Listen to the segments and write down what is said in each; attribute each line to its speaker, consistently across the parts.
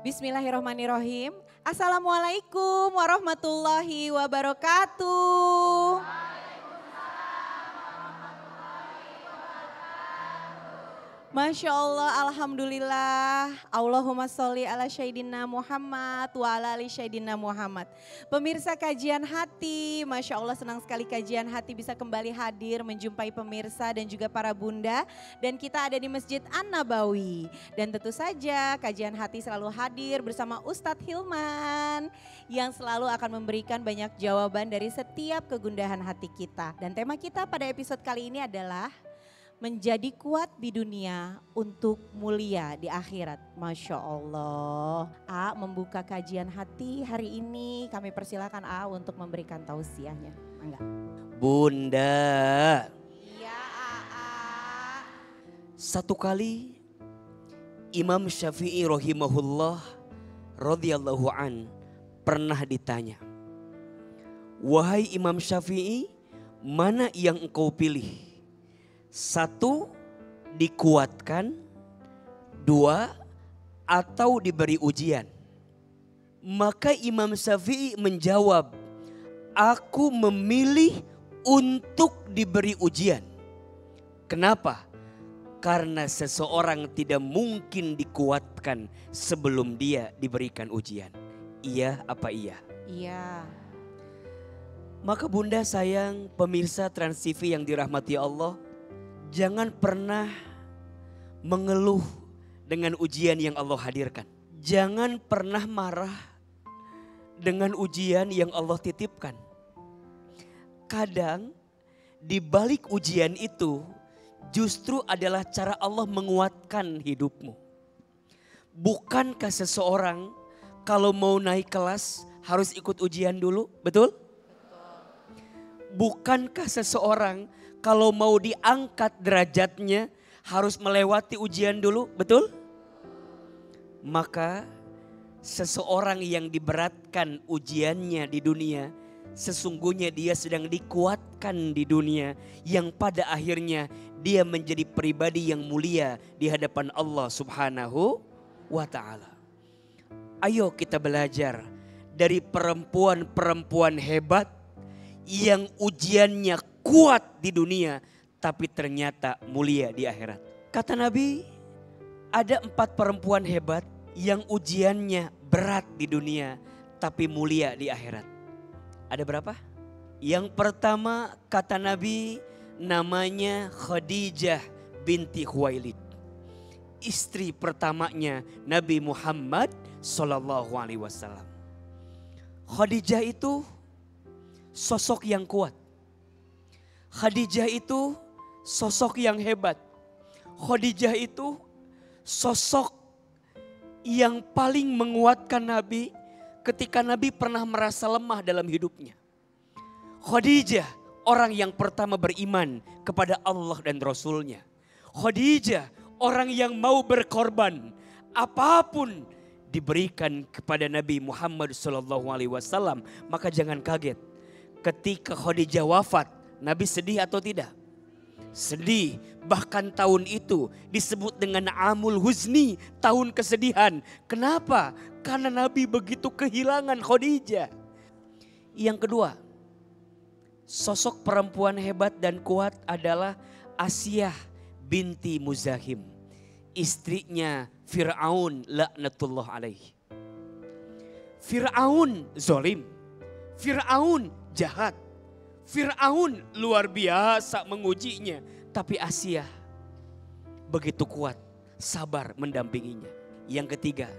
Speaker 1: Bismillahirrohmanirrohim. Assalamualaikum warahmatullahi wabarakatuh. Masya Allah, Alhamdulillah. Allahumma sholli ala Sayyidina Muhammad wa ala ali Sayyidina Muhammad. Pemirsa kajian hati, Masya Allah senang sekali kajian hati bisa kembali hadir menjumpai pemirsa dan juga para bunda. Dan kita ada di Masjid An-Nabawi. Dan tentu saja kajian hati selalu hadir bersama Ustadz Hilman yang selalu akan memberikan banyak jawaban dari setiap kegundahan hati kita. Dan tema kita pada episode kali ini adalah menjadi kuat di dunia untuk mulia di akhirat. Masya Allah. A membuka kajian hati hari ini. Kami persilakan A untuk memberikan tausiahnya. Enggak.
Speaker 2: Bunda.
Speaker 1: Iya A.
Speaker 2: Satu kali Imam Syafi'i rahimahullah radhiyallahu an pernah ditanya. Wahai Imam Syafi'i, mana yang engkau pilih? Satu, dikuatkan. Dua, atau diberi ujian. Maka Imam Syafi'i menjawab, aku memilih untuk diberi ujian. Kenapa? Karena seseorang tidak mungkin dikuatkan sebelum dia diberikan ujian. Iya apa iya?
Speaker 1: Iya.
Speaker 2: Maka bunda sayang pemirsa Trans TV yang dirahmati Allah. Jangan pernah mengeluh dengan ujian yang Allah hadirkan. Jangan pernah marah dengan ujian yang Allah titipkan. Kadang di balik ujian itu justru adalah cara Allah menguatkan hidupmu. Bukankah seseorang kalau mau naik kelas harus ikut ujian dulu? Betul? Bukankah seseorang kalau mau diangkat derajatnya harus melewati ujian dulu, betul? Maka seseorang yang diberatkan ujiannya di dunia, sesungguhnya dia sedang dikuatkan di dunia yang pada akhirnya dia menjadi pribadi yang mulia di hadapan Allah Subhanahu wa ta'ala. Ayo kita belajar dari perempuan-perempuan hebat yang ujiannya kuat di dunia tapi ternyata mulia di akhirat. Kata Nabi, ada 4 perempuan hebat yang ujiannya berat di dunia tapi mulia di akhirat. Ada berapa? Yang pertama kata Nabi namanya Khadijah binti Khuwailid. Istri pertamanya Nabi Muhammad SAW. Khadijah itu sosok yang kuat. Khadijah itu sosok yang hebat. Khadijah itu sosok yang paling menguatkan Nabi ketika Nabi pernah merasa lemah dalam hidupnya. Khadijah orang yang pertama beriman kepada Allah dan Rasulnya. Khadijah orang yang mau berkorban apapun diberikan kepada Nabi Muhammad SAW. Maka jangan kaget ketika Khadijah wafat. Nabi sedih atau tidak? Sedih. Bahkan tahun itu disebut dengan Amul Huzni, tahun kesedihan. Kenapa? Karena Nabi begitu kehilangan Khadijah. Yang kedua, sosok perempuan hebat dan kuat adalah Asiyah binti Muzahim. Istrinya Fir'aun laknatullah alaih. Fir'aun zalim. Fir'aun jahat. Fir'aun luar biasa mengujinya. Tapi Asiyah begitu kuat, sabar mendampinginya. Yang ketiga,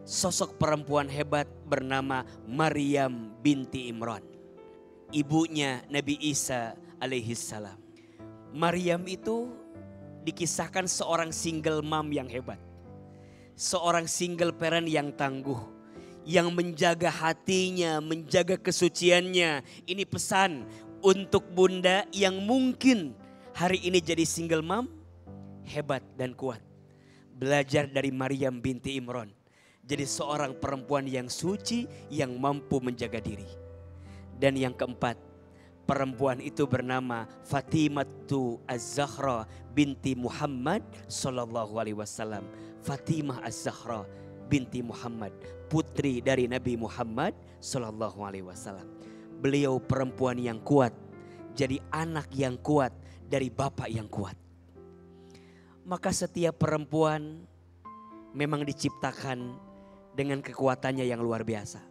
Speaker 2: sosok perempuan hebat bernama Maryam binti Imran. Ibunya Nabi Isa alaihissalam. Maryam itu dikisahkan seorang single mom yang hebat. Seorang single parent yang tangguh. Yang menjaga hatinya, menjaga kesuciannya. Ini pesan untuk bunda yang mungkin hari ini jadi single mom, hebat dan kuat. Belajar dari Maryam binti Imran. Jadi seorang perempuan yang suci, yang mampu menjaga diri. Dan yang keempat, Perempuan itu bernama Fatimatu Az-Zahra binti Muhammad sallallahu alaihi wasallam. Fatimah Az-Zahra binti Muhammad, putri dari Nabi Muhammad sallallahu alaihi wasallam. Beliau perempuan yang kuat, jadi anak yang kuat dari bapak yang kuat. Maka setiap perempuan memang diciptakan dengan kekuatannya yang luar biasa.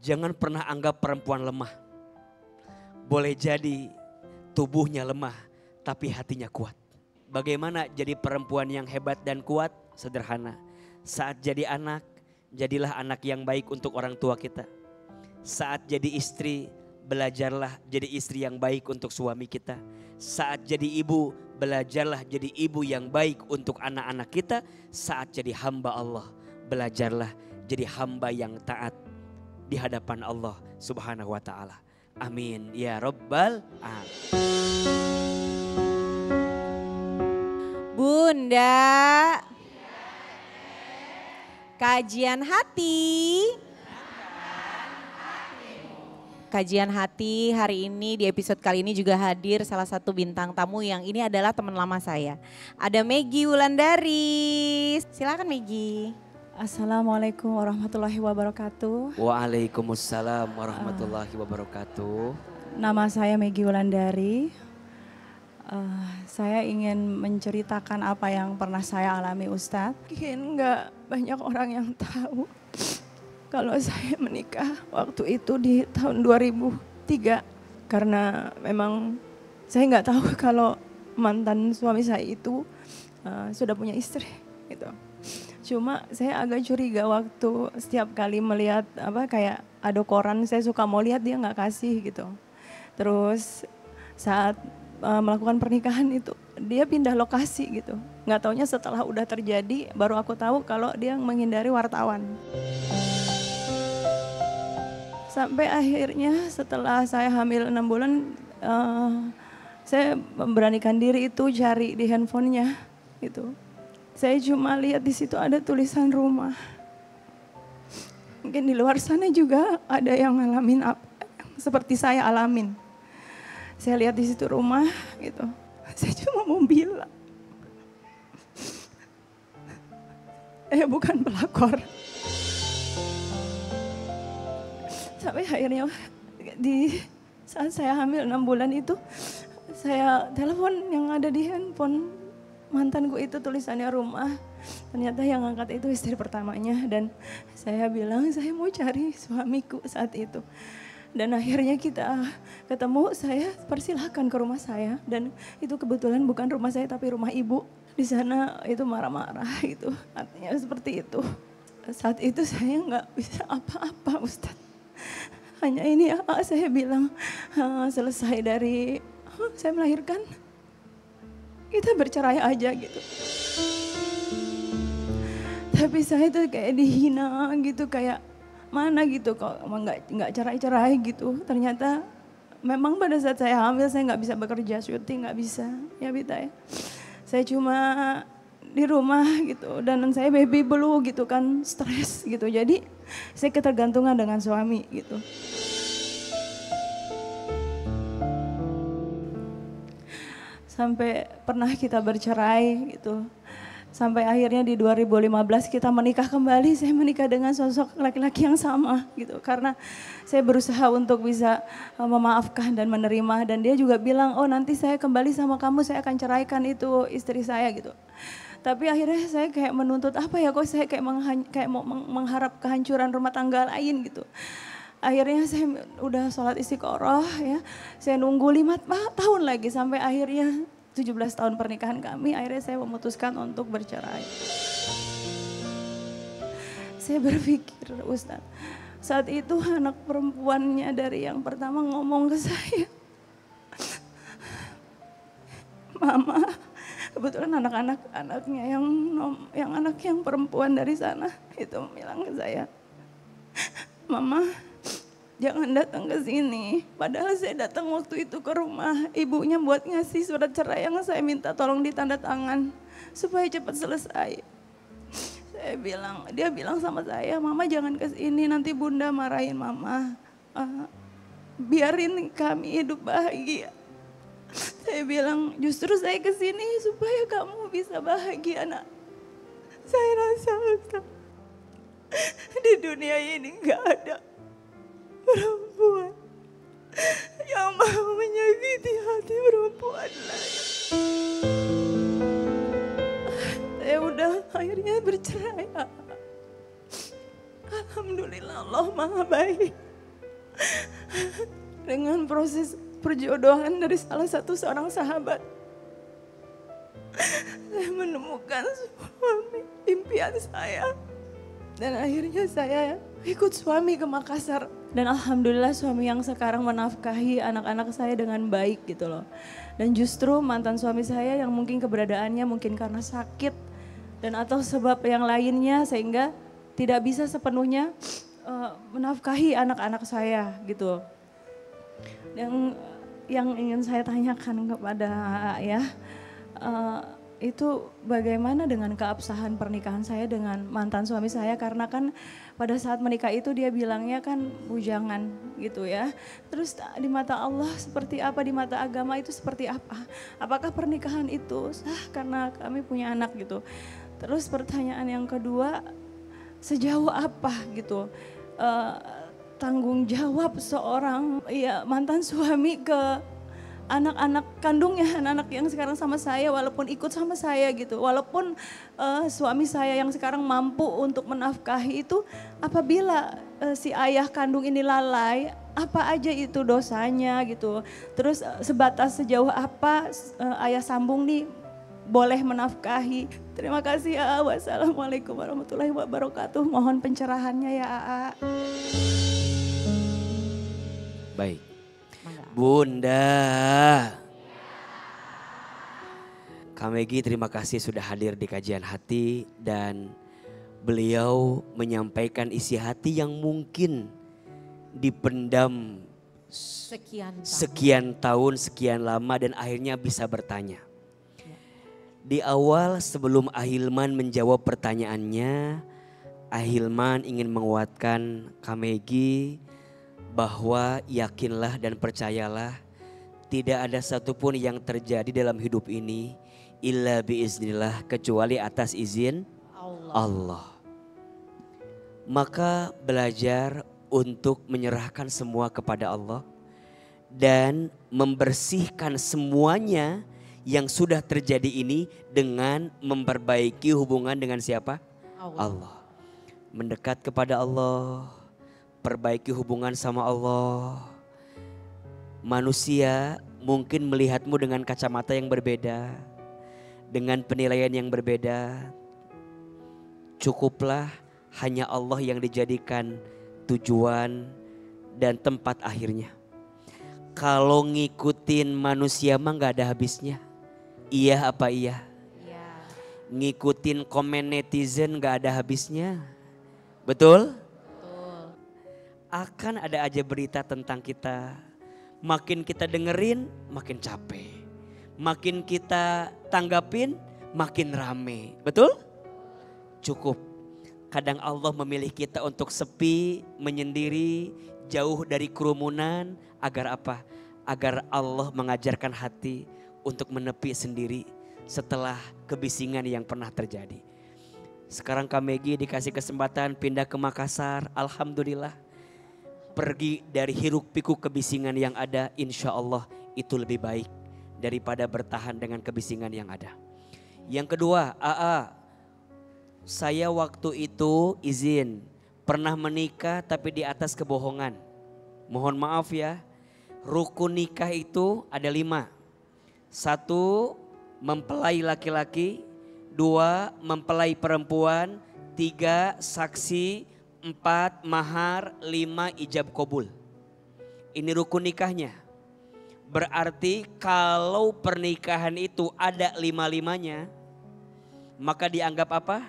Speaker 2: Jangan pernah anggap perempuan lemah. Boleh jadi tubuhnya lemah tapi hatinya kuat. Bagaimana jadi perempuan yang hebat dan kuat? Sederhana. Saat jadi anak, jadilah anak yang baik untuk orang tua kita. Saat jadi istri, belajarlah jadi istri yang baik untuk suami kita. Saat jadi ibu, belajarlah jadi ibu yang baik untuk anak-anak kita. Saat jadi hamba Allah, belajarlah jadi hamba yang taat di hadapan Allah Subhanahu wa taala. Amin ya rabbal alamin.
Speaker 1: Bunda, kajian hati. Kajian hati hari ini di episode kali ini juga hadir salah satu bintang tamu yang ini adalah teman lama saya. Ada Meggy Wulandari. Silakan Meggy.
Speaker 3: Assalamualaikum warahmatullahi wabarakatuh.
Speaker 2: Waalaikumsalam warahmatullahi wabarakatuh.
Speaker 3: Nama saya Meggy Wulandari. Saya ingin menceritakan apa yang pernah saya alami Ustadz. Mungkin nggak banyak orang yang tahu kalau saya menikah waktu itu di tahun 2003. Karena memang saya nggak tahu kalau mantan suami saya itu sudah punya istri gitu. Cuma saya agak curiga waktu setiap kali melihat kayak ada koran, saya suka mau lihat, dia nggak kasih gitu. Terus saat melakukan pernikahan itu dia pindah lokasi gitu. Nggak taunya setelah udah terjadi baru aku tahu kalau dia menghindari wartawan. Sampai akhirnya setelah saya hamil 6 bulan, saya memberanikan diri itu cari di handphonenya gitu. Saya cuma lihat di situ ada tulisan rumah. Mungkin di luar sana juga ada yang ngalamin apa seperti saya alamin. Saya lihat di situ rumah gitu. Saya cuma mau bilang, bukan pelakor. Sampai akhirnya di saat saya hamil 6 bulan itu, saya telepon yang ada di handphone mantanku itu tulisannya rumah. Ternyata yang angkat itu istri pertamanya dan saya bilang saya mau cari suamiku saat itu. Dan akhirnya kita ketemu, saya persilahkan ke rumah saya dan itu kebetulan bukan rumah saya tapi rumah ibu. Di sana itu marah-marah gitu, artinya seperti itu. Saat itu saya nggak bisa apa-apa Ustadz. Hanya ini saya bilang selesai dari saya melahirkan, kita bercerai aja gitu. Tapi saya itu kayak dihina gitu, kayak mana gitu kok nggak cerai-cerai gitu. Ternyata memang pada saat saya hamil saya nggak bisa bekerja, syuting nggak bisa ya Bita ya. Saya cuma di rumah gitu dan saya baby blue gitu kan, stres gitu. Jadi saya ketergantungan dengan suami gitu. Sampai pernah kita bercerai gitu. Sampai akhirnya di 2015 kita menikah kembali, saya menikah dengan sosok laki-laki yang sama gitu. Karena saya berusaha untuk bisa memaafkan dan menerima. Dan dia juga bilang, oh nanti saya kembali sama kamu, saya akan ceraikan itu istri saya gitu. Tapi akhirnya saya kayak menuntut apa ya, kok saya kayak mau mengharap kehancuran rumah tangga lain gitu. Akhirnya saya udah sholat istiqoroh ya, saya nunggu 5 tahun lagi sampai akhirnya 17 tahun pernikahan kami, akhirnya saya memutuskan untuk bercerai. Saya berpikir Ustadz, saat itu anak perempuannya dari yang pertama ngomong ke saya, Mama, kebetulan anak-anaknya yang anak yang perempuan dari sana itu bilang ke saya, Mama, jangan datang ke sini. Padahal saya datang waktu itu ke rumah ibunya buat ngasih surat cerai yang saya minta tolong ditanda tangan supaya cepat selesai. Dia bilang sama saya, Mama jangan ke sini nanti Bunda marahin Mama. biarin kami hidup bahagia. Saya bilang justru saya kesini supaya kamu bisa bahagia nak. Saya rasa Ustaz, di dunia ini gak ada perempuan yang mau menyakiti hati perempuan lain. Saya udah akhirnya bercerai. Alhamdulillah Allah maha baik. Dengan proses perjodohan dari salah satu seorang sahabat, saya menemukan suami impian saya. Dan akhirnya saya ikut suami ke Makassar. Dan alhamdulillah suami yang sekarang menafkahi anak-anak saya dengan baik gitu loh. Dan justru mantan suami saya yang mungkin keberadaannya mungkin karena sakit dan atau sebab yang lainnya sehingga tidak bisa sepenuhnya menafkahi anak-anak saya gitu. Yang ingin saya tanyakan kepada ya, itu bagaimana dengan keabsahan pernikahan saya dengan mantan suami saya, karena kan pada saat menikah itu dia bilangnya kan bujangan gitu ya. Terus di mata Allah seperti apa, di mata agama itu seperti apa? Apakah pernikahan itu sah karena kami punya anak gitu. Terus pertanyaan yang kedua, sejauh apa gitu tanggung jawab seorang ya mantan suami ke anak-anak kandungnya, anak-anak yang sekarang sama saya walaupun ikut sama saya gitu. Walaupun suami saya yang sekarang mampu untuk menafkahi itu, apabila si ayah kandung ini lalai, apa aja itu dosanya gitu. Terus sebatas sejauh apa ayah sambung nih boleh menafkahi. Terima kasih ya. Wassalamualaikum warahmatullahi wabarakatuh. Mohon pencerahannya ya AA.
Speaker 2: Baik. Bunda. Kak Megi terima kasih sudah hadir di kajian hati dan beliau menyampaikan isi hati yang mungkin dipendam sekian tahun, sekian lama dan akhirnya bisa bertanya. Di awal sebelum Ahilman menjawab pertanyaannya, Ahilman ingin menguatkan Kak Megi bahwa yakinlah dan percayalah tidak ada satupun yang terjadi dalam hidup ini illa biiznillah kecuali atas izin Allah. Maka belajar untuk menyerahkan semua kepada Allah dan membersihkan semuanya yang sudah terjadi ini dengan memperbaiki hubungan dengan siapa? Allah. Mendekat kepada Allah, perbaiki hubungan sama Allah. Manusia mungkin melihatmu dengan kacamata yang berbeda, dengan penilaian yang berbeda. Cukuplah hanya Allah yang dijadikan tujuan dan tempat akhirnya. Kalau ngikutin manusia mah gak ada habisnya. Iya apa iya? Iya. Ngikutin komen netizen gak ada habisnya. Betul? Akan ada aja berita tentang kita. Makin kita dengerin makin capek. Makin kita tanggapin makin rame. Betul? Cukup. Kadang Allah memilih kita untuk sepi, menyendiri, jauh dari kerumunan. Agar apa? Agar Allah mengajarkan hati untuk menepi sendiri setelah kebisingan yang pernah terjadi. Sekarang Kak Megi dikasih kesempatan pindah ke Makassar. Alhamdulillah. Pergi dari hiruk pikuk kebisingan yang ada, insya Allah itu lebih baik daripada bertahan dengan kebisingan yang ada. Yang kedua, AA, saya waktu itu izin pernah menikah tapi di atas kebohongan. Mohon maaf ya, rukun nikah itu ada 5. 1, mempelai laki-laki. 2, mempelai perempuan. 3, saksi. 4, mahar. 5, ijab kabul. Ini rukun nikahnya. Berarti kalau pernikahan itu ada 5-5-nya, maka dianggap apa?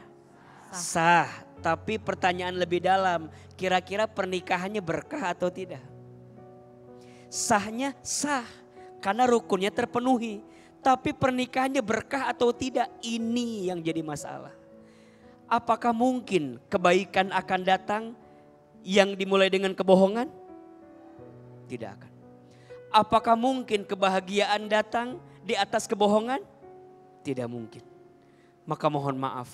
Speaker 2: Sah. Tapi pertanyaan lebih dalam, kira-kira pernikahannya berkah atau tidak? Sahnya sah, karena rukunnya terpenuhi. Tapi pernikahannya berkah atau tidak? Ini yang jadi masalah. Apakah mungkin kebaikan akan datang yang dimulai dengan kebohongan? Tidak akan. Apakah mungkin kebahagiaan datang di atas kebohongan? Tidak mungkin. Maka mohon maaf,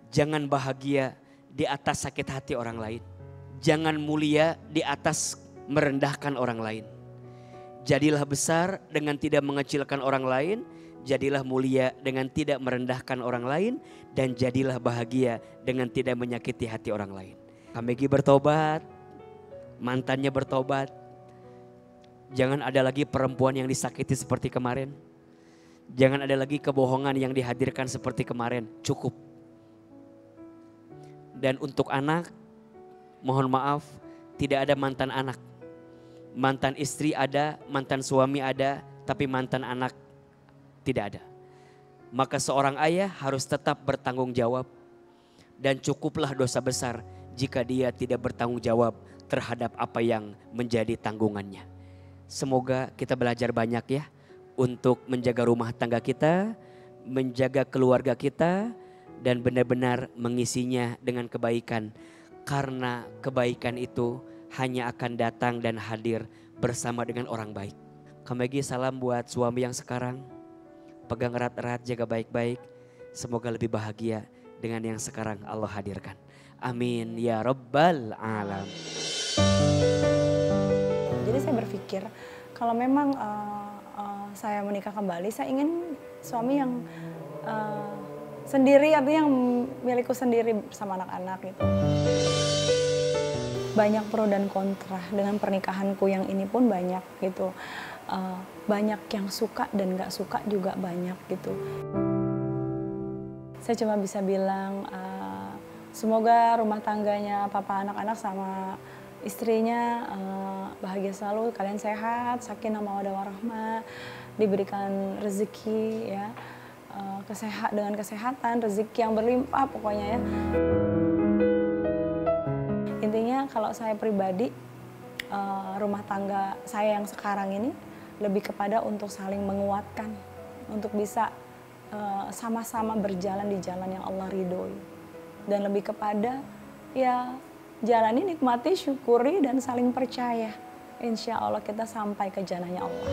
Speaker 2: jangan bahagia di atas sakit hati orang lain. Jangan mulia di atas merendahkan orang lain. Jadilah besar dengan tidak mengecilkan orang lain. Jadilah mulia dengan tidak merendahkan orang lain. Dan jadilah bahagia dengan tidak menyakiti hati orang lain. Kak Megi bertobat, mantannya bertobat. Jangan ada lagi perempuan yang disakiti seperti kemarin. Jangan ada lagi kebohongan yang dihadirkan seperti kemarin. Cukup. Dan untuk anak, mohon maaf, tidak ada mantan anak. Mantan istri ada, mantan suami ada, tapi mantan anak tidak ada. Maka seorang ayah harus tetap bertanggung jawab. Dan cukuplah dosa besar jika dia tidak bertanggung jawab terhadap apa yang menjadi tanggungannya. Semoga kita belajar banyak ya untuk menjaga rumah tangga kita, menjaga keluarga kita, dan benar-benar mengisinya dengan kebaikan. Karena kebaikan itu hanya akan datang dan hadir bersama dengan orang baik. Kak Megi salam buat suami yang sekarang. Pegang erat-erat, jaga baik-baik. Semoga lebih bahagia dengan yang sekarang Allah hadirkan. Amin ya rabbal alam.
Speaker 3: Jadi saya berpikir kalau memang saya menikah kembali, saya ingin suami yang sendiri, artinya yang milikku sendiri bersama anak-anak gitu. Banyak pro dan kontra dengan pernikahanku yang ini pun banyak gitu. Banyak yang suka dan gak suka juga banyak gitu. Saya cuma bisa bilang semoga rumah tangganya papa anak-anak sama istrinya bahagia selalu, kalian sehat, sakinah mawaddah warahmah, diberikan rezeki ya, dengan kesehatan, rezeki yang berlimpah pokoknya ya. Intinya kalau saya pribadi, rumah tangga saya yang sekarang ini lebih kepada untuk saling menguatkan, untuk bisa sama-sama berjalan di jalan yang Allah ridhoi. Dan lebih kepada ya jalani, nikmati, syukuri, dan saling percaya. Insya Allah kita sampai ke janahnya Allah.